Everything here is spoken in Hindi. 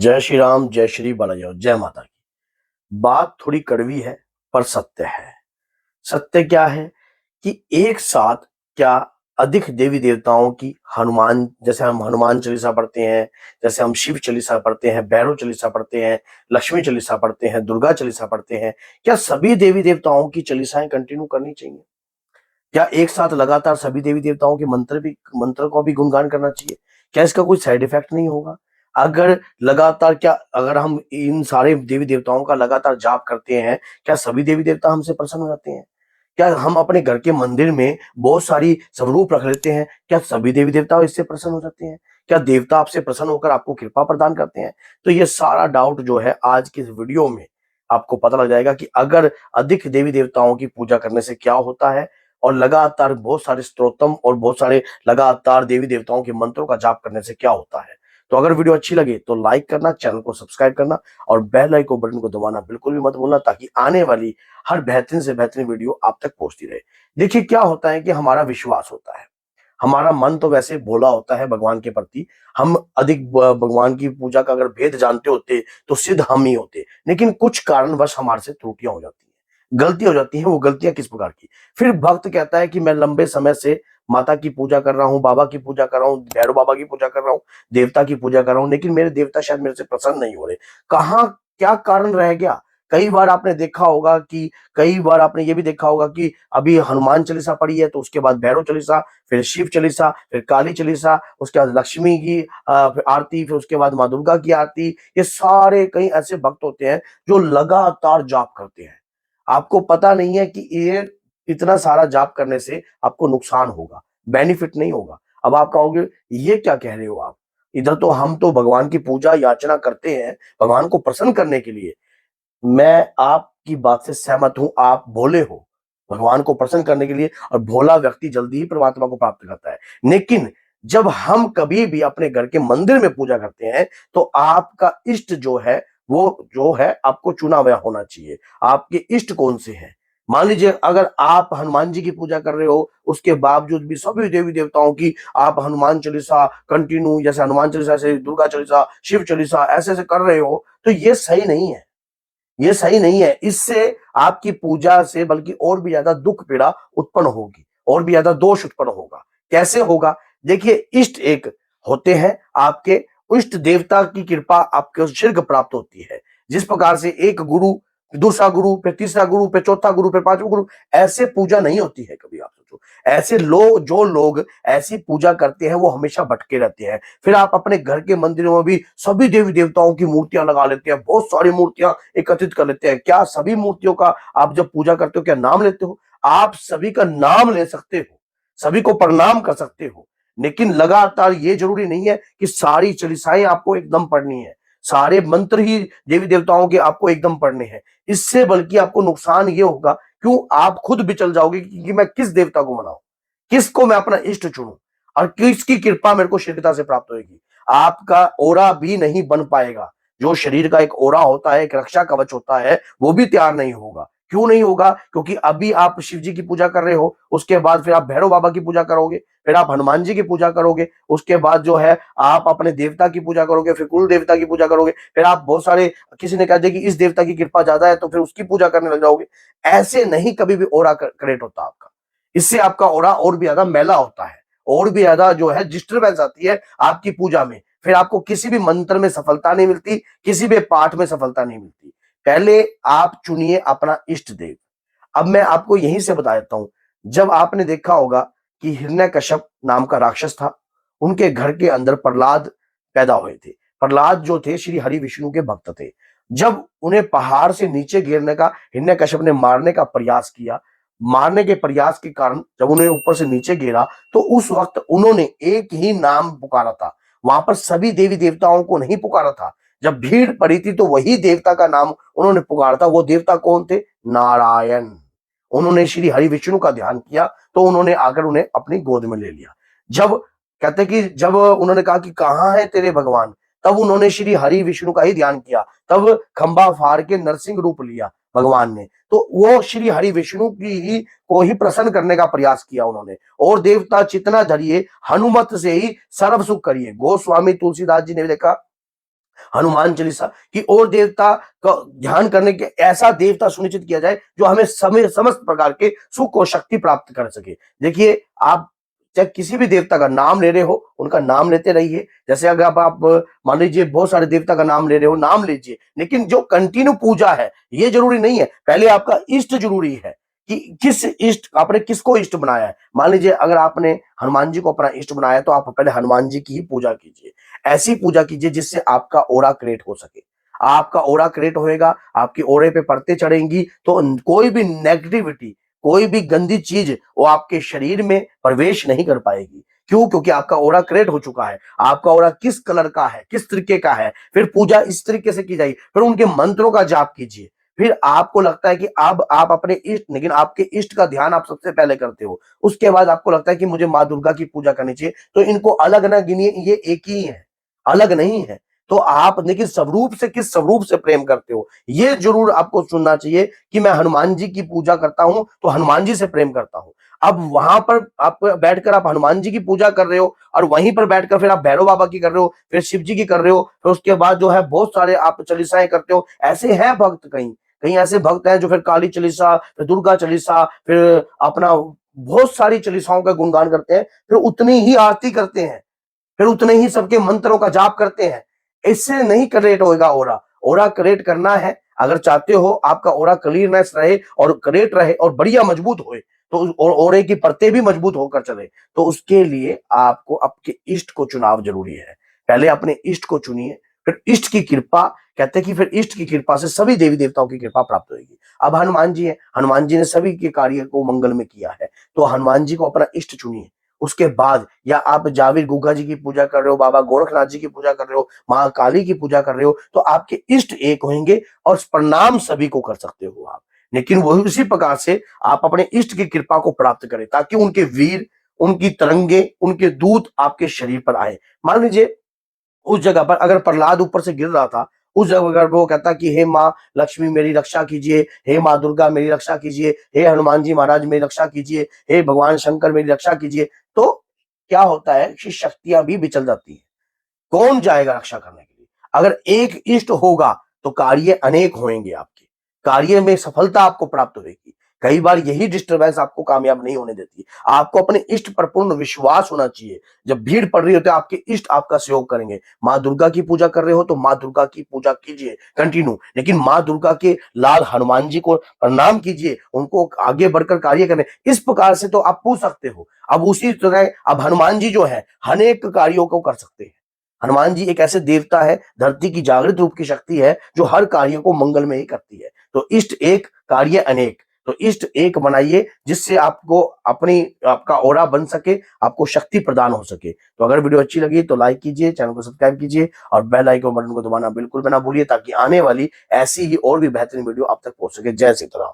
जय श्री राम, जय श्री बालाजी और जय माता की। बात थोड़ी कड़वी है पर सत्य है। सत्य क्या है कि एक साथ क्या अधिक देवी देवताओं की हनुमान जैसे हम हनुमान चालीसा पढ़ते हैं, जैसे हम शिव चालीसा पढ़ते हैं, भैरव चालीसा पढ़ते हैं, लक्ष्मी चालीसा पढ़ते हैं, दुर्गा चालीसा पढ़ते हैं, क्या सभी देवी देवताओं की चालीसाएं कंटिन्यू करनी चाहिए? क्या एक साथ लगातार सभी देवी देवताओं के मंत्र को भी गुणगान करना चाहिए? क्या इसका कोई साइड इफेक्ट नहीं होगा? अगर लगातार क्या अगर हम इन सारे देवी देवताओं का लगातार जाप करते हैं, क्या सभी देवी देवता हमसे प्रसन्न हो जाते हैं? क्या हम अपने घर के मंदिर में बहुत सारी स्वरूप रख लेते हैं, क्या सभी देवी देवता इससे प्रसन्न हो जाते हैं? क्या देवता आपसे प्रसन्न होकर आपको कृपा प्रदान करते हैं? तो ये सारा डाउट जो है आज की इस वीडियो में आपको पता लग जाएगा कि अगर अधिक देवी देवताओं की पूजा करने से क्या होता है और लगातार बहुत सारे स्तोत्रम और बहुत सारे लगातार देवी देवताओं के मंत्रों का जाप करने से क्या होता है। तो अगर वीडियो अच्छी लगे तो लाइक करना, चैनल को सब्सक्राइब करना और बेल आइकन बटन को दबाना बिल्कुल भी मत भूलना, ताकि आने वाली हर बेहतरीन से बेहतरीन वीडियो आप तक पहुंचती रहे। देखिए क्या होता है कि हमारा विश्वास होता है, हमारा मन तो वैसे भोला होता है भगवान के प्रति। हम अधिक भगवान की पूजा का अगर भेद जानते होते तो सिद्ध हम ही होते, लेकिन कुछ कारणवश हमारे से त्रुटियां हो जाती हैं, गलती हो जाती है। वो गलतियां किस प्रकार की? फिर भक्त कहता है कि मैं लंबे समय से माता की पूजा कर रहा हूँ, बाबा की पूजा कर रहा हूँ, भैरव बाबा की पूजा कर रहा हूँ, देवता की पूजा कर रहा हूँ, लेकिन मेरे देवता शायद मेरे से प्रसन्न नहीं हो रहे। कहाँ क्या कारण रह गया? कई बार आपने देखा होगा कि कई बार आपने ये भी देखा होगा कि अभी हनुमान चालीसा पढ़ी है तो उसके बाद भैरव चालीसा, फिर शिव चालीसा, फिर काली चालीसा, उसके बाद लक्ष्मी की फिर आरती, फिर उसके बाद माँ दुर्गा की आरती। ये सारे कई ऐसे भक्त होते हैं जो लगातार जाप करते हैं। आपको पता नहीं है कि ये इतना सारा जाप करने से आपको नुकसान होगा, बेनिफिट नहीं होगा। अब आप कहोगे ये क्या कह रहे हो आप? इधर तो हम तो भगवान की पूजा याचना करते हैं, भगवान को प्रसन्न करने के लिए। मैं आपकी बात से सहमत हूं, आप भोले हो भगवान को प्रसन्न करने के लिए, और भोला व्यक्ति जल्दी ही परमात्मा को प्राप्त करता है। लेकिन जब हम कभी भी अपने घर के मंदिर में पूजा करते हैं तो आपका इष्ट जो है वो जो है आपको चुना हुआ होना चाहिए। आपके इष्ट कौन से हैं? मान लीजिए अगर आप हनुमान जी की पूजा कर रहे हो, उसके बावजूद भी सभी देवी देवताओं की आप हनुमान चालीसा कंटिन्यू, जैसे हनुमान चालीसा से दुर्गा चालीसा, शिव चालीसा ऐसे ऐसे कर रहे हो, तो ये सही नहीं है। ये सही नहीं है। इससे आपकी पूजा से बल्कि और भी ज्यादा दुख पीड़ा उत्पन्न होगी, और भी ज्यादा दोष उत्पन्न होगा। कैसे होगा? देखिए, इष्ट एक होते हैं आपके, इष्ट देवता की कृपा आपको शीघ्र प्राप्त होती है। जिस प्रकार से एक गुरु, दूसरा गुरु, फिर तीसरा गुरु, फिर चौथा गुरु, फिर पांचवा गुरु, ऐसे पूजा नहीं होती है कभी। आप सोचो, ऐसे लोग, जो लोग ऐसी पूजा करते हैं वो हमेशा भटके रहते हैं। फिर आप अपने घर के मंदिरों में भी सभी देवी देवताओं की मूर्तियां लगा लेते हैं, बहुत सारी मूर्तियां एकत्रित कर लेते हैं। क्या सभी मूर्तियों का आप जब पूजा करते हो क्या नाम लेते हो? आप सभी का नाम ले सकते हो, सभी को प्रणाम कर सकते हो, लेकिन लगातार ये जरूरी नहीं है कि सारी चालीसाएं आपको एकदम पढ़नी है, सारे मंत्र ही देवी देवताओं के आपको एकदम पढ़ने हैं। इससे बल्कि आपको नुकसान ये होगा, क्यों आप खुद बिचल जाओगे कि मैं किस देवता को मनाऊं, किसको मैं अपना इष्ट चुनूं, और किसकी कृपा मेरे को शीघ्रता से प्राप्त होगी। आपका ओरा भी नहीं बन पाएगा। जो शरीर का एक ओरा होता है, एक रक्षा कवच होता है, वो भी तैयार नहीं होगा। क्यों नहीं होगा? क्योंकि अभी आप शिव जी की पूजा कर रहे हो, उसके बाद फिर आप भैरव बाबा की पूजा करोगे, फिर आप हनुमान जी की पूजा करोगे, उसके बाद जो है आप अपने देवता की पूजा करोगे, फिर कुल देवता की पूजा करोगे, फिर आप बहुत सारे, किसी ने कह दिया कि इस देवता की कृपा ज्यादा है तो फिर उसकी पूजा करने लग जाओगे। ऐसे नहीं कभी भी ओरा क्रिएट होता आपका। इससे आपका ओरा और भी ज्यादा मैला होता है, और भी ज्यादा जो है डिस्टर्बेंस आती है आपकी पूजा में। फिर आपको किसी भी मंत्र में सफलता नहीं मिलती, किसी भी पाठ में सफलता नहीं मिलती। पहले आप चुनिए अपना इष्ट देव। अब मैं आपको यहीं से बता देता हूं, जब आपने देखा होगा कि हिरण्यकश्यप नाम का राक्षस था, उनके घर के अंदर प्रहलाद पैदा हुए थे। प्रहलाद जो थे श्री हरि विष्णु के भक्त थे। जब उन्हें पहाड़ से नीचे गिरने का हिरण्यकश्यप ने मारने का प्रयास किया, मारने के प्रयास के कारण जब उन्हें ऊपर से नीचे गिरा, तो उस वक्त उन्होंने एक ही नाम पुकारा था। वहां पर सभी देवी देवताओं को नहीं पुकारा था। जब भीड़ पड़ी थी तो वही देवता का नाम उन्होंने पुकारा था। वो देवता कौन थे? नारायण। उन्होंने श्री हरि विष्णु का ध्यान किया तो उन्होंने आकर उन्हें अपनी गोद में ले लिया। जब कहते कि जब उन्होंने कहा कि कहां है तेरे भगवान, तब उन्होंने श्री हरि विष्णु का ही ध्यान किया। तब खंबा फाड़ के नरसिंह रूप लिया भगवान ने। तो वो श्री हरि विष्णु की ही को ही प्रसन्न करने का प्रयास किया उन्होंने। और देवता चितना धरिए, हनुमत से ही सर्व सुख करिए। गोस्वामी तुलसीदास जी ने लिखा हनुमान चालीसा की और देवता का ध्यान करने के ऐसा देवता सुनिश्चित किया जाए जो हमें समय समस्त प्रकार के सुख और शक्ति प्राप्त कर सके। देखिए, आप चाहे किसी भी देवता का नाम ले रहे हो, उनका नाम लेते रहिए। जैसे अगर आप मान लीजिए बहुत सारे देवता का नाम ले रहे हो, नाम लीजिए, लेकिन जो कंटिन्यू पूजा है ये जरूरी नहीं है। पहले आपका इष्ट जरूरी है कि किस इष्ट आपने किसको इष्ट बनाया है। मान लीजिए अगर आपने हनुमान जी को अपना इष्ट बनाया तो आप पहले हनुमान जी की ही पूजा कीजिए। ऐसी पूजा कीजिए जिससे आपका ऑरा क्रिएट हो सके। आपका ऑरा क्रिएट होएगा, आपके ऑरे पे परतें चढ़ेंगी, तो कोई भी नेगेटिविटी, कोई भी गंदी चीज वो आपके शरीर में प्रवेश नहीं कर पाएगी। क्यों? क्योंकि आपका ऑरा क्रिएट हो चुका है। आपका ऑरा किस कलर का है, किस तरीके का है, फिर पूजा इस तरीके से की जाएगी। फिर उनके मंत्रों का जाप कीजिए। फिर आपको लगता है कि अब आप अपने इष्ट, लेकिन आपके इष्ट का ध्यान आप सबसे पहले करते हो। उसके बाद आपको लगता है कि मुझे माँ दुर्गा की पूजा करनी चाहिए, तो इनको अलग ना गिनिए, ये एक ही है, अलग नहीं है। तो आप लेकिन स्वरूप से किस स्वरूप से प्रेम करते हो, ये जरूर आपको सुनना चाहिए कि मैं हनुमान जी की पूजा करता हूं तो हनुमान जी से प्रेम करता हूं। अब वहां पर आप बैठकर आप हनुमान जी की पूजा कर रहे हो और वहीं पर बैठकर फिर आप भैरव बाबा की कर रहे हो, फिर शिव जी की कर रहे हो, फिर उसके बाद जो है बहुत सारे आप चालीसाएं करते हो। ऐसे हैं भक्त, कहीं कहीं ऐसे भक्त हैं जो फिर काली चालीसा, फिर दुर्गा चालीसा, फिर अपना बहुत सारी चालीसाओं का गुणगान करते हैं, फिर उतनी ही आरती करते हैं, फिर उतने ही सबके मंत्रों का जाप करते हैं। इससे नहीं क्रिएट होगा ओरा। ओरा क्रिएट करना है, अगर चाहते हो आपका ओरा क्लीयरनेस रहे और क्रिएट रहे और बढ़िया मजबूत होए, तो और ओरे की परतें भी मजबूत होकर चले, तो उसके लिए आपको आपके इष्ट को चुनाव जरूरी है। पहले अपने इष्ट को चुनिए, फिर इष्ट की कृपा, कहते हैं कि फिर इष्ट की कृपा से सभी देवी देवताओं की कृपा प्राप्त होगी। अब हनुमान जी है, हनुमान जी ने सभी के कार्य को मंगल में किया है, तो हनुमान जी को अपना इष्ट चुनिए। उसके बाद या आप जाविर गुगा जी की पूजा कर रहे हो, बाबा गोरखनाथ जी की पूजा कर रहे हो, महाकाली की पूजा कर रहे हो, तो आपके इष्ट एक होंगे और प्रणाम सभी को कर सकते हो आप। लेकिन वही उसी प्रकार से आप अपने इष्ट की कृपा को प्राप्त करें ताकि उनके वीर, उनकी तरंगे, उनके दूत आपके शरीर पर आए। मान लीजिए उस जगह पर अगर प्रहलाद ऊपर से गिर रहा था, उस जगह पर वो कहता कि हे माँ लक्ष्मी मेरी रक्षा कीजिए, हे माँ दुर्गा मेरी रक्षा कीजिए, हे हनुमान जी महाराज मेरी रक्षा कीजिए, हे भगवान शंकर मेरी रक्षा कीजिए, तो क्या होता है कि शक्तियां भी बिचल जाती है। कौन जाएगा रक्षा करने के लिए? अगर एक इष्ट होगा तो कार्य अनेक होंगे आपके, कार्य में सफलता आपको प्राप्त होगी। कई बार यही डिस्टरबेंस आपको कामयाब नहीं होने देती। आपको अपने इष्ट पर पूर्ण विश्वास होना चाहिए। जब भीड़ पड़ रही होती है आपके इष्ट आपका सहयोग करेंगे। माँ दुर्गा की पूजा कर रहे हो तो माँ दुर्गा की पूजा कीजिए कंटिन्यू, लेकिन माँ दुर्गा के लाल हनुमान जी को प्रणाम कीजिए, उनको आगे बढ़कर कार्य करें। इस प्रकार से तो आप पूछ सकते हो। अब उसी तरह अब हनुमान जी जो है अनेक कार्यों को कर सकते हैं। हनुमान जी एक ऐसे देवता है, धरती की जागृत रूप की शक्ति है जो हर कार्य को मंगल में ही करती है। तो इष्ट एक, कार्य अनेक। तो इष्ट एक बनाइए जिससे आपको अपनी आपका ऑरा बन सके, आपको शक्ति प्रदान हो सके। तो अगर वीडियो अच्छी लगी तो लाइक कीजिए, चैनल को सब्सक्राइब कीजिए और बेल आइकन बटन को दबाना बिल्कुल भी ना भूलिए ताकि आने वाली ऐसी ही और भी बेहतरीन वीडियो आप तक पहुंच सके। जय सीता राम।